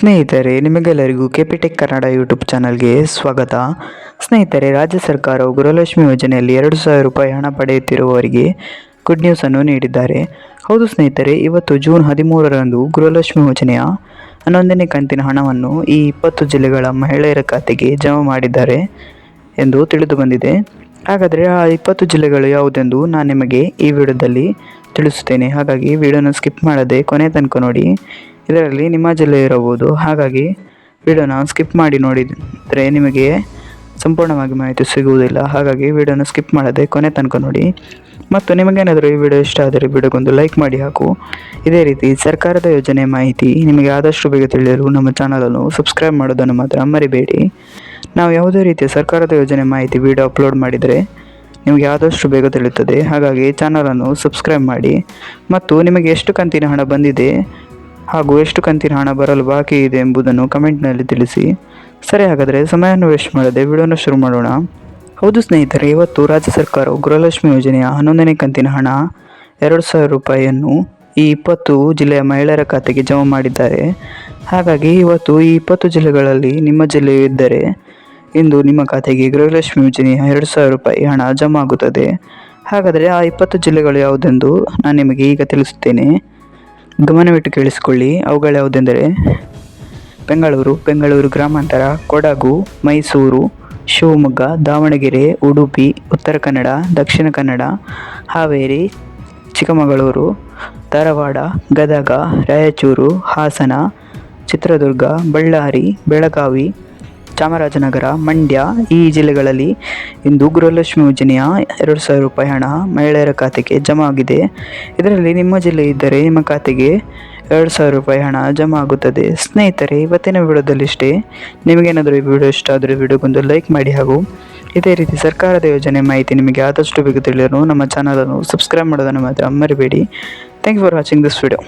ಸ್ನೇಹಿತರೆ, ನಿಮಗೆಲ್ಲರಿಗೂ ಕೆಪಿಟೆಕ್ ಕನ್ನಡ ಯೂಟ್ಯೂಬ್ ಚಾನಲ್ಗೆ ಸ್ವಾಗತ. ಸ್ನೇಹಿತರೆ, ರಾಜ್ಯ ಸರ್ಕಾರವು ಗೃಹಲಕ್ಷ್ಮಿ ಯೋಜನೆಯಲ್ಲಿ 2,000 ರೂಪಾಯಿ ಹಣ ಪಡೆಯುತ್ತಿರುವವರಿಗೆ ಗುಡ್ ನ್ಯೂಸನ್ನು ನೀಡಿದ್ದಾರೆ. ಹೌದು ಸ್ನೇಹಿತರೆ, ಇವತ್ತು ಜೂನ್ 13ರಂದು ಗೃಹಲಕ್ಷ್ಮಿ ಯೋಜನೆಯ 11ನೇ ಕಂತಿನ ಹಣವನ್ನು ಈ 20 ಜಿಲ್ಲೆಗಳ ಮಹಿಳೆಯರ ಖಾತೆಗೆ ಜಮಾ ಮಾಡಿದ್ದಾರೆ ಎಂದು ತಿಳಿದು ಬಂದಿದೆ. ಹಾಗಾದರೆ ಆ 20 ಜಿಲ್ಲೆಗಳು ಯಾವುದೆಂದು ನಾನು ನಿಮಗೆ ಈ ವಿಡಿಯೋದಲ್ಲಿ ತಿಳಿಸುತ್ತೇನೆ. ಹಾಗಾಗಿ ವಿಡಿಯೋನ ಸ್ಕಿಪ್ ಮಾಡದೆ ಕೊನೆ ತನಕ ನೋಡಿ. ಇದರಲ್ಲಿ ನಿಮ್ಮ ಜಿಲ್ಲೆ ಇರಬಹುದು, ಹಾಗಾಗಿ ವಿಡಿಯೋನ ಸ್ಕಿಪ್ ಮಾಡಿ ನೋಡಿದರೆ ನಿಮಗೆ ಸಂಪೂರ್ಣವಾಗಿ ಮಾಹಿತಿ ಸಿಗುವುದಿಲ್ಲ. ಹಾಗಾಗಿ ವಿಡಿಯೋನ ಸ್ಕಿಪ್ ಮಾಡದೆ ಕೊನೆ ತನಕ ನೋಡಿ. ಮತ್ತು ನಿಮಗೇನಾದರೂ ಈ ವಿಡಿಯೋ ಇಷ್ಟ ಆದರೆ ವಿಡಿಯೋಗೊಂದು ಲೈಕ್ ಮಾಡಿ ಹಾಕು. ಇದೇ ರೀತಿ ಸರ್ಕಾರದ ಯೋಜನೆ ಮಾಹಿತಿ ನಿಮಗೆ ಆದಷ್ಟು ಬೇಗ ತಿಳಿಯಲು ನಮ್ಮ ಚಾನಲನ್ನು ಸಬ್ಸ್ಕ್ರೈಬ್ ಮಾಡೋದನ್ನು ಮಾತ್ರ ಮರಿಬೇಡಿ. ನಾವು ಯಾವುದೇ ರೀತಿಯ ಸರ್ಕಾರದ ಯೋಜನೆ ಮಾಹಿತಿ ವಿಡಿಯೋ ಅಪ್ಲೋಡ್ ಮಾಡಿದರೆ ನಿಮಗೆ ಆದಷ್ಟು ಬೇಗ ತಿಳಿಯುತ್ತದೆ. ಹಾಗಾಗಿ ಚಾನಲನ್ನು ಸಬ್ಸ್ಕ್ರೈಬ್ ಮಾಡಿ ಮತ್ತು ನಿಮಗೆ ಎಷ್ಟು ಕಂತಿನ ಹಣ ಬಂದಿದೆ ಹಾಗೂ ಎಷ್ಟು ಕಂತಿನ ಹಣ ಬರಲು ಬಾಕಿ ಇದೆ ಎಂಬುದನ್ನು ಕಮೆಂಟ್ನಲ್ಲಿ ತಿಳಿಸಿ. ಸರಿ, ಹಾಗಾದರೆ ಸಮಯವನ್ನು ವೇಸ್ಟ್ ಮಾಡದೆ ವಿಡಿಯೋನ ಶುರು ಮಾಡೋಣ. ಹೌದು ಸ್ನೇಹಿತರೆ, ಇವತ್ತು ರಾಜ್ಯ ಸರ್ಕಾರವು ಗೃಹಲಕ್ಷ್ಮಿ ಯೋಜನೆಯ 11ನೇ ಕಂತಿನ ಹಣ 2,000 ರೂಪಾಯಿಯನ್ನು ಈ 20 ಜಿಲ್ಲೆಯ ಮಹಿಳೆಯರ ಖಾತೆಗೆ ಜಮಾ ಮಾಡಿದ್ದಾರೆ. ಹಾಗಾಗಿ ಇವತ್ತು ಈ 20 ಜಿಲ್ಲೆಗಳಲ್ಲಿ ನಿಮ್ಮ ಜಿಲ್ಲೆಯು ಇದ್ದರೆ ಇಂದು ನಿಮ್ಮ ಖಾತೆಗೆ ಗೃಹಲಕ್ಷ್ಮಿ ಯೋಜನೆಯ 2,000 ರೂಪಾಯಿ ಹಣ ಜಮಾ ಆಗುತ್ತದೆ. ಹಾಗಾದರೆ ಆ 20 ಜಿಲ್ಲೆಗಳು ಯಾವುದೆಂದು ನಾನು ನಿಮಗೆ ಈಗ ತಿಳಿಸುತ್ತೇನೆ. ಗಮನವಿಟ್ಟು ಕೇಳಿಸಿಕೊಳ್ಳಿ. ಅವುಗಳು ಯಾವುದೆಂದರೆ ಬೆಂಗಳೂರು ಗ್ರಾಮಾಂತರ, ಕೊಡಗು, ಮೈಸೂರು, ಶಿವಮೊಗ್ಗ, ದಾವಣಗೆರೆ, ಉಡುಪಿ, ಉತ್ತರ ಕನ್ನಡ, ದಕ್ಷಿಣ ಕನ್ನಡ, ಹಾವೇರಿ, ಚಿಕ್ಕಮಗಳೂರು, ಧಾರವಾಡ, ಗದಗ, ರಾಯಚೂರು, ಹಾಸನ, ಚಿತ್ರದುರ್ಗ, ಬಳ್ಳಾರಿ, ಬೆಳಗಾವಿ, ಚಾಮರಾಜನಗರ, ಮಂಡ್ಯ ಈ ಜಿಲ್ಲೆಗಳಲ್ಲಿ ಇಂದು ಗೃಹಲಕ್ಷ್ಮಿ ಯೋಜನೆಯ 2,000 ರೂಪಾಯಿ ಹಣ ಮಹಿಳೆಯರ ಖಾತೆಗೆ ಜಮಾ ಆಗಿದೆ. ಇದರಲ್ಲಿ ನಿಮ್ಮ ಜಿಲ್ಲೆ ಇದ್ದರೆ ನಿಮ್ಮ ಖಾತೆಗೆ 2,000 ರೂಪಾಯಿ ಹಣ ಜಮಾ ಆಗುತ್ತದೆ. ಸ್ನೇಹಿತರೆ, ಇವತ್ತಿನ ವಿಡಿಯೋದಲ್ಲಿ ಇಷ್ಟೇ. ನಿಮಗೇನಾದರೂ ಈ ವಿಡಿಯೋ ಇಷ್ಟ ಆದರೆ ವಿಡಿಯೋಗೊಂದು ಲೈಕ್ ಮಾಡಿ ಹಾಗೂ ಇದೇ ರೀತಿ ಸರ್ಕಾರದ ಯೋಜನೆ ಮಾಹಿತಿ ನಿಮಗೆ ಆದಷ್ಟು ಬೇಗ ತಿಳಿಯಲು ನಮ್ಮ ಚಾನಲನ್ನು ಸಬ್ಸ್ಕ್ರೈಬ್ ಮಾಡೋದನ್ನು ಮಾತ್ರ ಮರಿಬೇಡಿ. Thank you for watching this video.